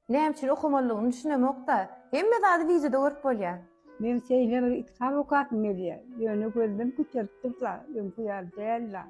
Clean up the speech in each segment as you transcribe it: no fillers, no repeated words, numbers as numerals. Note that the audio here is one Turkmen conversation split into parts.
Näme üçin okumalygyny düşünemokda. Hemme zady wizyada görüp bolýar. Men seýle bir itkam okatym elýär. Ýöne gözüm küçültdikla, ýönküýär dälla.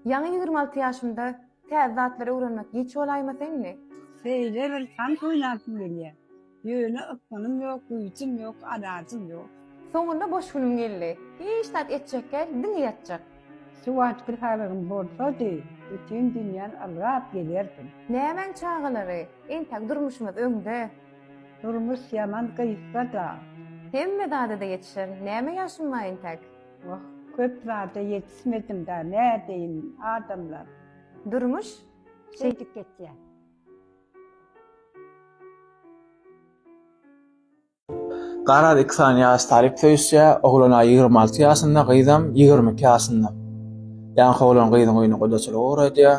Ýaňy 26 ýaşymda täze zatlara öwrenmek hiç bolaýma seňle. Seýle bir san oýnatym elýär. Ýöne ykmanym ýok, güýçüm ýok, adajym ýok. Soňunda boş günüm geldi. Hiç tat etjek gel, diňe ýatjak. Suwat bir halym bolsa-da, bütün dünýäni algap gelerdim. Nämen çağalary, entek durmuşymyz öňde. Durmuş ýaman gyýpda. Hemme zady ýetişer. Näme ýaşyma entek. Wah, köp zada yetişmedim da, nädeýin adamlar. Durmuş Şeydik getýär. Garar 2 saniye tarif söýüşse, oglana 26 ýaşynda, gyzam 22 ýaşynda. Ýa-ni oglanyň gyzyň oýuny godaçylyk öwredýär.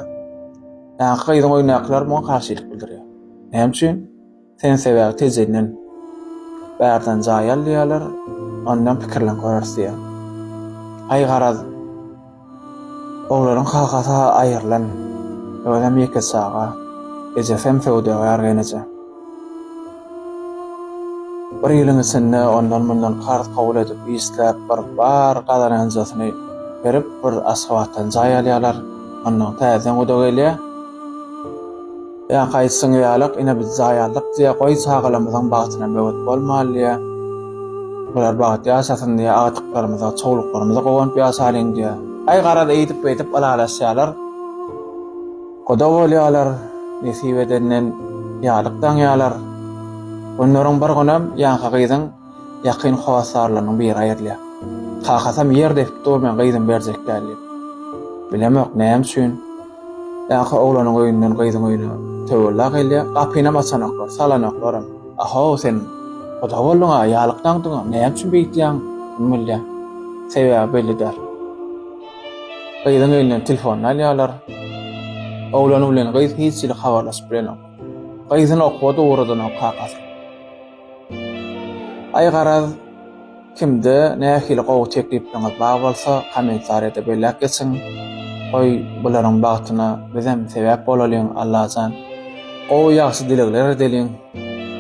Ýa-ni gyzyň oýnaklar muňa karşylyk bildirýär. Näme üçin? Sen sebäbi tezenden bärden jaýalýarlar, ondan pikirlen görýärsiň. Ay garaz. Oglanyň halkata aýrylan. Öňem ýeke saga. Gece fem feýde ýargynyja. Bir ýylyň içinde ondan mundan kart kabul edip isläp bar gazaranjasyny berip bir asfaltdan jaýalýarlar. Ondan täzen goda gelýär. Ya gaýtsyň ýalyk ine biz jaýaldyk diýe goý çağalamyzyň bagtyna böwet bolmalýar. Bular bagat ýaşasyn diýe agtyklarymyza, çoğuluklarymyza gowanyp ýaşalyň diýe. Ay garada eýdip betip alalaşýarlar. Goda bolýarlar, nesip edenden ýalykdan ýalar. Onların bir günüm ýa-ni gyzyň ýakyn howasarlarynyň biri aýrylýar. Kakasam ýer depip durmayan gyzyň berjek däl. Bilemok näme üçin. Ýa-ni oglanyň oýundan gyzyň oýuny töwella gelýär. Gapyna maçanaklar, salanaklar. Aha sen goda boldun ha, ýalykdan dur. Näme üçin beýtýäň? Bilýär. Sebäbi bellidir. Gyzyň elinden telefon alýarlar. Oglany bilen gyz hiç ýyly habarlaşyp bilenok. Gyzyň okwady oradan kakas. Ay garaz kimde nähili gowy teklipleňiz bar bolsa, kommentarýada belläp geçiň. Oy bularyň bagtyna bizem sebäp bolalýan Allahjan. Gowy ýaxşy dilekler edeliň.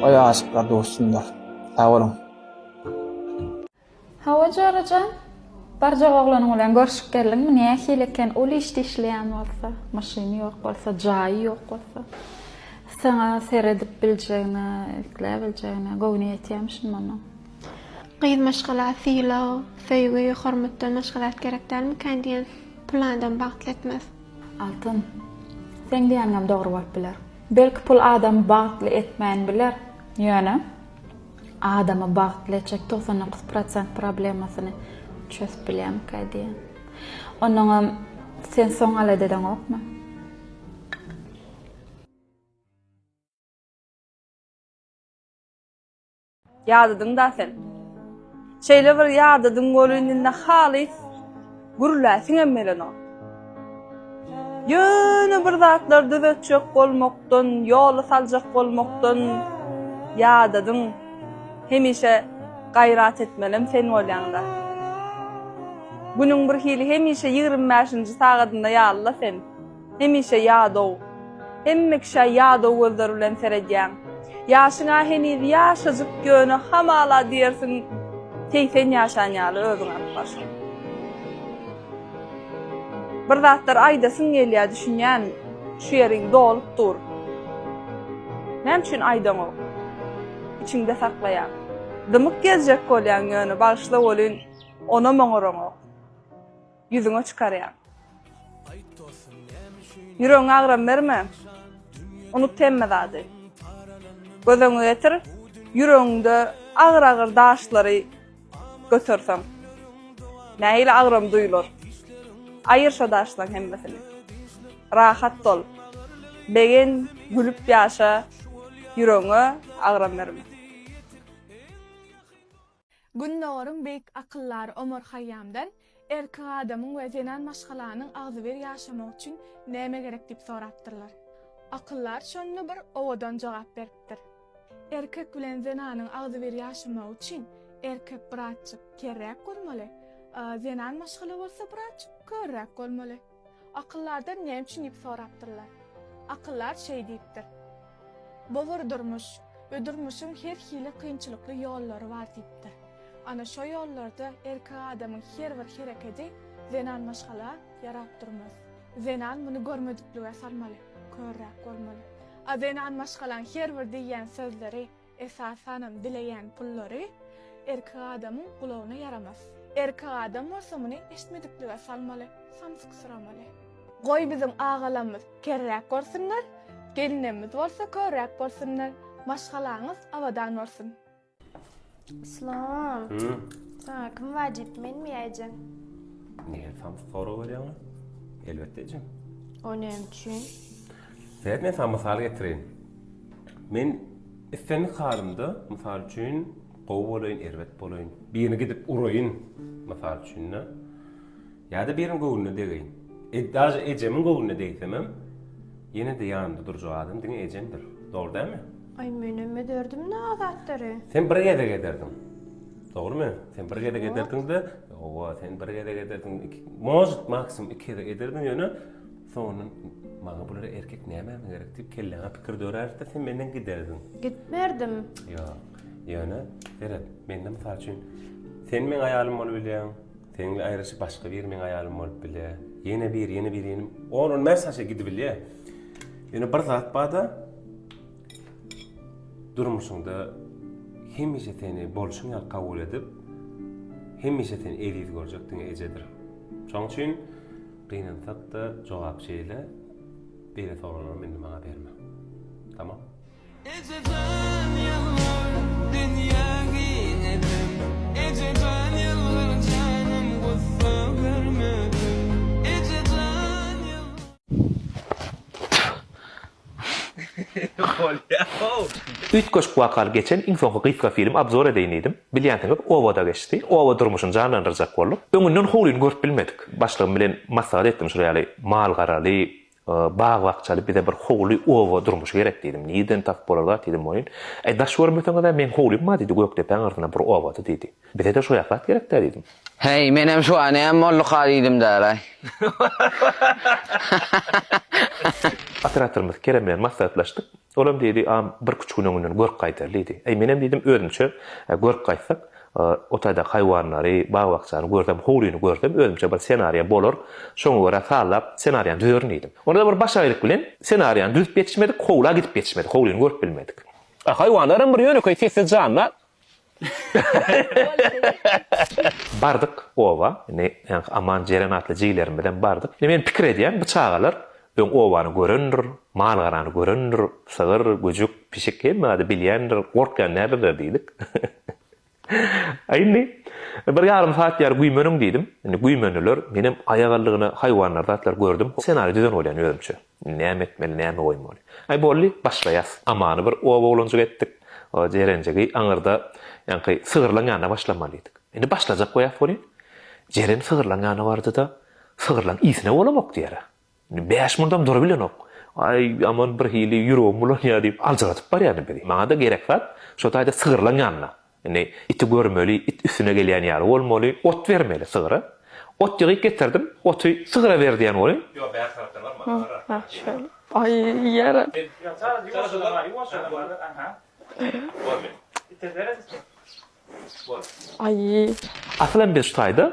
Oy aşyklar dostunlar. Sag bolun. Hawa jarajan barja oglanyň bilen görüşip geldiňmi? Nähili eken ol işde işleýän bolsa, maşyny ýok bolsa, jaýy ýok bolsa, sana seredip biljegine, ikläp biljegine gowny etýärmişin mana. Gyz meşgalatyla, feýge hormatdan meşgalat gerekdärmi kendiýen plandan bagtletmez. Altyn. Sen diýäňem dogry bolup biler. Belki pul adam bagtly etmän biler. Ýöne adamy bagtly etjek 99% problemasyny çözüp bilýär diýen. Onuň sen soň aladadan okma. Ýadydyn da sen. Şeýle bir ýadydyn golünde halis gürläsiň emmeleno. Ýöne bir zatlar düzetjek bolmakdan, ýoly saljak bolmakdan ýadydyn. Hemişe gaýrat etmelem sen bolýanda. Günüň bir hili hemişe 25-nji sagatynda ýalyla sen. Hemişe ýadow. Hemme kişi ýadow gözleri bilen seredýän. Ýaşyňa heniz ýaşadyk göni hamala diýersiň, teýsen ýaşanýaly özüňe baş. Bir zatlar aýdasyn gelýär düşünýän, şu ýeriň dolup dur. Näme üçin aýdan o? İçinde saklaýar. Dymyk gezjek bolýan ýöne bagşla bolyn, ona moňoraňok. Ýüzüňe çykarýar. Ýüregiň agram berme. Unup temme zady. Gözüňe getir, ýüregiňde agyr-agyr daşlary götürsem. Nähili agram duýulur. Aýyr şo daşlaryň hemmesini. Rahat bol. Begen gülüp ýaşa, ýüregiňe agram berme. Gündogaryň beýik akyllar Omar Hayyamdan erki adamyň we zenan maşgalanyň agzyber ýaşamak üçin näme gerek diýip sorapdyrlar. Akyllar şonu bir owadan jogap beripdir. Erkek bilen zenanyň agzyber ýaşamak üçin erkek birazçyk kerek bolmaly. Zenan maşgala bolsa birazçyk körrek bolmaly. Akyllardan näme üçin diýip sorapdyrlar. Akyllar şey diýipdir. Boğur durmuş ve durmuşun her hili kıyınçılıklı yolları var dipdi. Ana şo yollarda erkek adamın her bir hareketi zenan maşgala yarap durmaz. Zenan bunu görmedikliğe salmalı, körrak olmalı. A zenan maşgalan her bir diyen sözleri, esasanın dileyen pulları erkek adamın kulağına yaramaz. Erkek adam olsa bunu eşitmedikliğe salmalı, samsık sıramalı. Goy bizim ağalarımız kerrak olsunlar, gelinimiz olsa körrak olsunlar. Maşgalanız avadan olsun. İslam. Sana kim vacip men mi ejin? Niye tam soru veriyorsun? Elbette ejin. O ne için? Zeyt men sana misal getireyim. Men senin halimde misal üçün qow bolayın, ervet bolayın. Birini gidip urayın misal üçün ne? Ya da birini gowuna degeyin. Daha ejemin gowuna deysemem, yine de yanında duracak adam dine ejemdir. Doğru değil mi? Ay meneme dördüm ne azatları? Sen bir gede gederdin. Doğru mu? Sen bir gede gederdin de, sen bir gede gederdin. Maksimum 2 gede gederdin yani. Sonra bana bunları erkek ne yapmam gerek deyip kellene fikir dörerdi sen benden giderdin. Gitmerdim. Ya, yani, evet, benden misal üçün. Sen men hayalim olup bilen, seninle ayrışı başka bir men hayalim olup bilen. Yine bir. Onun mesajı gidip bilen. Yani bir zat bada, durmuşunda hemişe seni bolşun yal kabul edip hemişe seni eliz görecektin ecedir. Şoň üçin kıynansak da jogap şeýle beri sorularını mende bana berme. Tamam? Ütköş wakaly geçen iň soňky gysga film abzor edeyim edim. Bilýänsiňiz, owada geçdi. Owa durmuşyny janlandyrjak bolup. Öňünden howlyn görüp bilmedik. Başlygym bilen maslahat etdim şurýaly mal garaly, bağ wagtçaly bir de bir howly owa durmuş gerek dedim. Niden tap bolarlar dedim oyun. Daş görmesem de men howlym ma dedi, gökdepen ardyna bir owada dedi. Bize de şu ýakat gerek dedim. Hey, menem şu an hem molluk haliydim dälay. Atratyrymyz Kerem bilen maslahatlaşdyk. Olam dedi, bir küçük gününden görüp gaýtarlydy. Menem dedim, özümçe görüp gaýtsak, otayda haýwanlary, bağ wagtçany görsem, howlyny görsem, özümçe bir senariýa bolar. Şoňa görä sallap senariýany düzürün edim. Onda bir baş aýryk bilen senariýany düzüp geçmedik, howla gidip geçmedik, howlyny görüp bilmedik. Haýwanlaryň bir ýöne sessiz janlar. Bardyk owa, aman jeren atly jiýlerim bilen bardyk. Men pikir edýän bu çağalar öň owany görendir, mal garany görendir, sygyr, göjük, pişik hemmadi bilýändir, gorkan näderdir diýdik. Aýny bir ýarym saat ýar güýmeniň diýdim. Güýmeniler menim aýagallygyny haýwanlarda atlar gördüm. Senari düzen bolýan özümçe. Näme etmeli, näme goýmaly. Ay bolly başlaýas. Amany bir owa bolanjyk etdik. O jerenjigi aňyrda ýa-ni sygyrlanýana başlamalydyk. Endi başlajak goýap bolýan. Jeren sygyrlanýana bardy-da, sygyrlan isine bolamok diýär. 5 minutdan durup bilen ok. Ay aman bir hili ýüregim bolan ýa diýip aljatyp barýany biri. Maňa da gerek bar. Şo taýda sygyrlanýana. Iti görmeli, it üstüne gelýän ýary bolmaly, ot bermeli sygyra. Ot ýygyp getirdim, oty sygyra berdiýän boly. Ýok, bäş tarapdan barma. Ha, şöyle. Ay ýara. Ay. Aslan biz taýda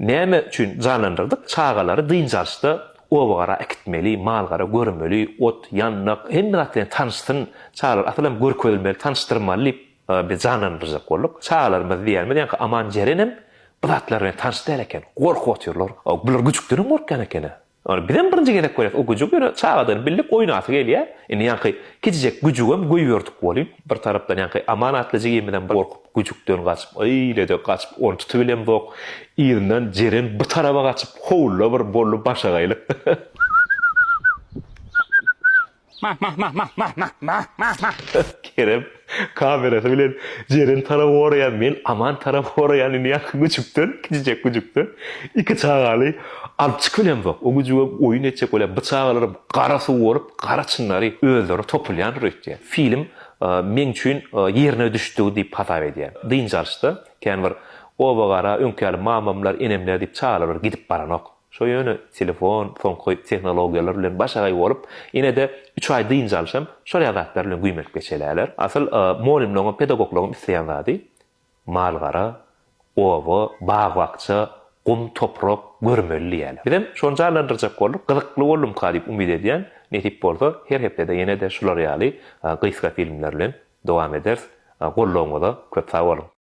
näme üçin janlandyrdyk? Çağalary dynjaşdy. Owagara ekitmeli, malgara görmeli, ot ýannak, hemme zatlaryň tanıştyryn, çağalar aslan görkezilmeli, tanıştyrmaly bir janlandyrjak bolduk. Çağalarymyz diýermi, aman jerenem bu zatlar bilen tanışdy eken, gork otyrlar. Bular güçükden gorkan eken. Bizden birinji gerek görýär, o güçük ýöne çağadan bilip oýnasy gelýär. Indi ýa-ni kiçijek güçügem goýberdik bolýar. Bir tarapdan ýa-ni amanatly jigiminden gorkup güçükden gaçyp, aýlede gaçyp, onu tutup bilen bok. Ýerinden jeren bu tarafa gaçyp, howla bir bolup başa gaýly. Kerem kamerası bilen jeren tarafy oraýan, men aman tarafy oraýan indi ýa-ni güçükden, kiçijek güçükden iki çağaly alıp çykyp bilen bok. O güçüge oýun etjek bolan bıçagalary garasy worup, garaçynlary özleri topulýan röýtdi. Film men üçin ýerine düşdi diýip hasap edýär. Dynjaşdy. Kän bir owa gara öňkäli mamamlar, enemler diýip çağalar gidip baranok. Şo ýöne telefon, soňky tehnologiýalar bilen başagay bolup, ine de 3 ay dynjalşam, şol ýazatlar bilen güýmek geçelerler. Asyl molimleňe pedagoglaryň isleýän zady malgara, owa, bağ wagtça, gum toprak görmeli ýaly. Bizem şonjalandyrjak bolup, gyzykly bolum diýip umyt edýän, netip bolsa her hepde ýene de şular ýaly gyska filmler bilen dowam ederiz. Gollaňyza köp sag bolun.